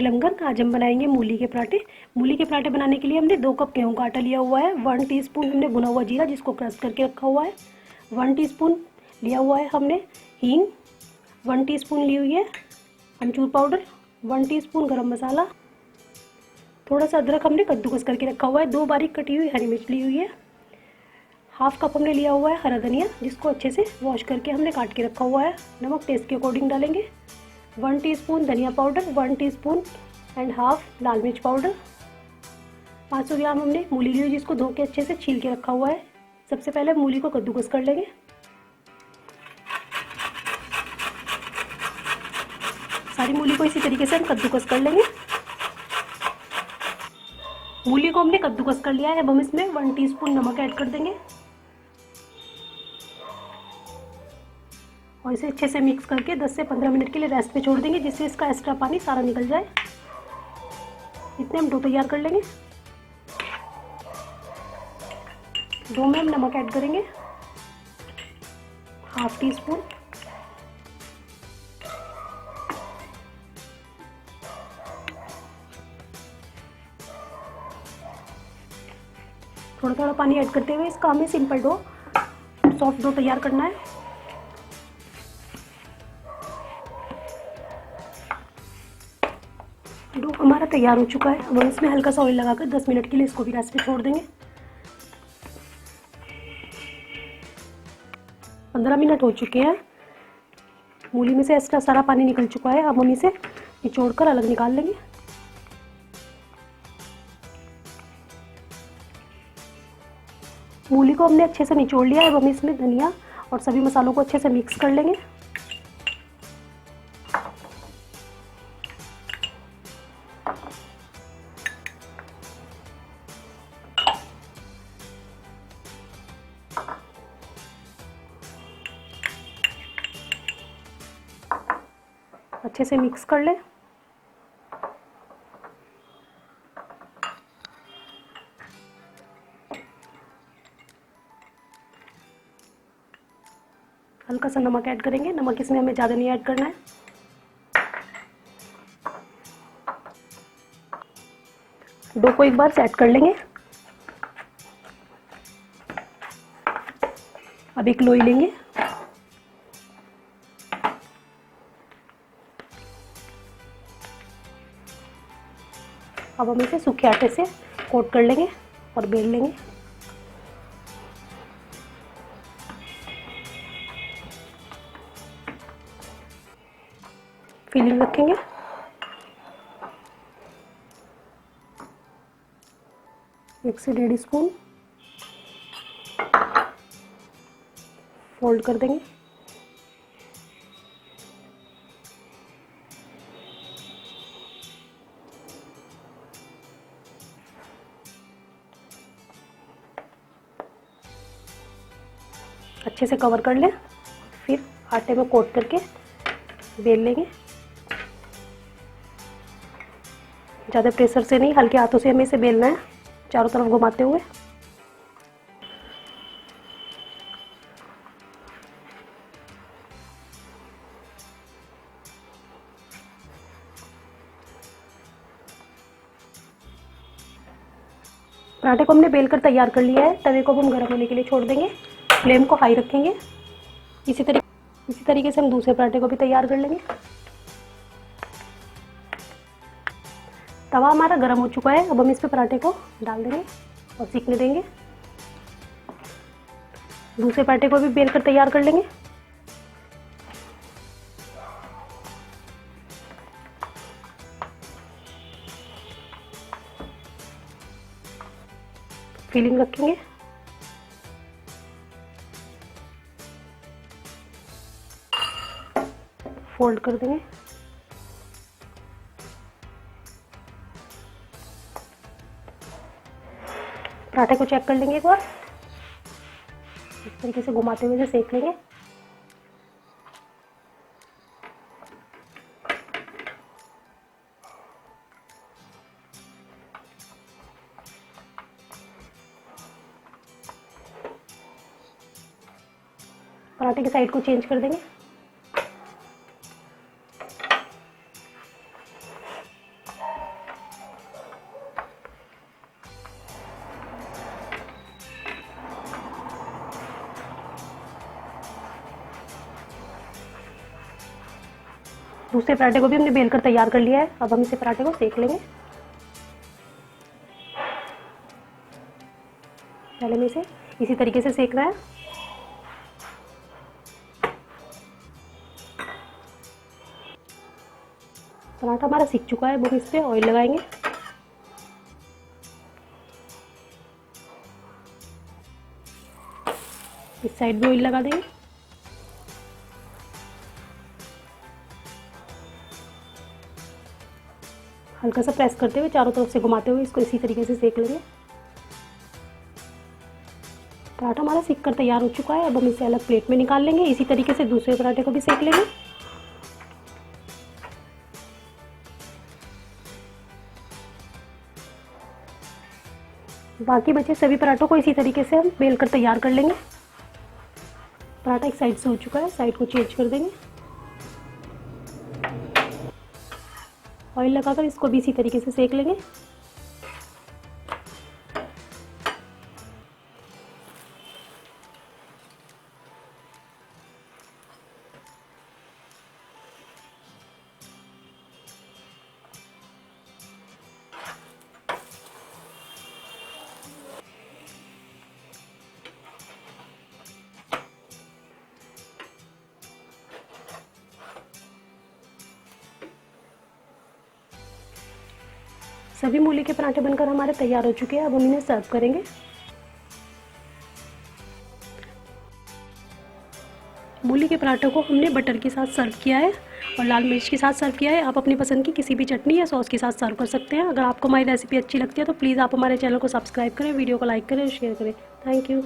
लंगर। आज हम बनाएंगे मूली के पराठे। मूली के पराठे बनाने के लिए हमने 2 कप गेहूं का आटा लिया हुआ है। 1 टीस्पून हमने भुना हुआ जीरा जिसको क्रश करके रखा हुआ है। 1 टीस्पून लिया हुआ है हमने हींग। 1 टीस्पून ली हुई है अमचूर पाउडर। 1 टीस्पून गरम मसाला। थोड़ा सा अदरक हमने कद्दूकस करके रखा हुआ है। 2 बारीक कटी हुई हरी मिर्च ली हुई है। हाफ कप हमने लिया हुआ है हरा धनिया जिसको अच्छे से वॉश करके हमने काट के रखा हुआ है। नमक टेस्ट के अकॉर्डिंग डालेंगे। 1 टीस्पून धनिया पाउडर, 1 टीस्पून एंड हाफ लाल मिर्च पाउडर। 500 ग्राम हमने मूली ली हुई जिसको धो के अच्छे से छील के रखा हुआ है। सबसे पहले मूली को कद्दूकस कर लेंगे। सारी मूली को इसी तरीके से हम कद्दूकस कर लेंगे। मूली को हमने कद्दूकस कर लिया है। अब हम इसमें 1 टीस्पून नमक ऐड कर देंगे और इसे अच्छे से मिक्स करके 10 से 15 मिनट के लिए रेस्ट पे छोड़ देंगे जिससे इसका एक्स्ट्रा पानी सारा निकल जाए। इतने हम डो तैयार कर लेंगे। डो में हम नमक ऐड करेंगे हाफ टीस्पून। थोड़ा थोड़ा पानी ऐड करते हुए इसका हमें सिंपल डो, सॉफ्ट डो तैयार करना है। डो हमारा तैयार हो चुका है। अब हम इसमें हल्का सा ऑयल लगाकर 10 मिनट के लिए इसको भी रेस्ट पे छोड़ देंगे। 15 मिनट हो चुके हैं। मूली में से एक्स्ट्रा सारा पानी निकल चुका है। अब हम इसे निचोड़ कर अलग निकाल लेंगे। मूली को हमने अच्छे से निचोड़ लिया है। अब हम इसमें धनिया और सभी मसालों को अच्छे से मिक्स कर लेंगे। अच्छे से मिक्स कर लें। हल्का सा नमक ऐड करेंगे। नमक इसमें हमें ज़्यादा नहीं ऐड करना है। डो को एक बार सेट कर लेंगे। अब एक लोई लेंगे। अब हम इसे सूखे आटे से कोट कर लेंगे और बेल लेंगे। फिलिंग रखेंगे। एक से 1.5 स्पून फोल्ड कर देंगे। अच्छे से कवर कर लें। फिर आटे में कोट करके बेल लेंगे। ज़्यादा प्रेशर से नहीं, हल्के हाथों से हमें इसे बेलना है चारों तरफ घुमाते हुए। पराठे को हमने बेलकर तैयार कर लिया है। तवे को हम गर्म होने के लिए छोड़ देंगे। फ्लेम को हाई रखेंगे। इसी तरीके से हम दूसरे पराठे को भी तैयार कर लेंगे। तवा हमारा गर्म हो चुका है। अब हम इस पे पराठे को डाल देंगे और सीखने देंगे। दूसरे पराठे को भी बेलकर तैयार कर लेंगे। फिलिंग रखेंगे। फोल्ड कर देंगे। पराठे को चेक कर लेंगे एक बार। इस तरीके से घुमाते हुए सेक लेंगे। पराठे की साइड को चेंज कर देंगे। दूसरे पराठे को भी हमने बेल कर तैयार कर लिया है। अब हम इसे पराठे को सेक लेंगे। पहले में इसे इसी तरीके से सेकना है। पराठा हमारा सीख चुका है। अब हम इस पर ऑयल लगाएंगे। इस साइड भी ऑयल लगा देंगे। हल्का सा प्रेस करते हुए चारों तरफ से घुमाते हुए इसको इसी तरीके से सेक लेंगे। पराठा हमारा सीख कर तैयार हो चुका है। अब हम इसे अलग प्लेट में निकाल लेंगे। इसी तरीके से दूसरे पराठे को भी सेक लेंगे। बाकी बचे सभी पराठों को इसी तरीके से हम बेल कर तैयार कर लेंगे। पराठा एक साइड से हो चुका है, साइड को चेंज कर देंगे। ऑयल लगाकर इसको भी इसी तरीके से सेक लेंगे। सभी मूली के पराठे बनकर हमारे तैयार हो चुके हैं। अब हम इन्हें सर्व करेंगे। मूली के पराठों को हमने बटर के साथ सर्व किया है और लाल मिर्च के साथ सर्व किया है। आप अपनी पसंद की किसी भी चटनी या सॉस के साथ सर्व कर सकते हैं। अगर आपको हमारी रेसिपी अच्छी लगती है तो प्लीज़ आप हमारे चैनल को सब्सक्राइब करें, वीडियो को लाइक करें और शेयर करें। Thank you.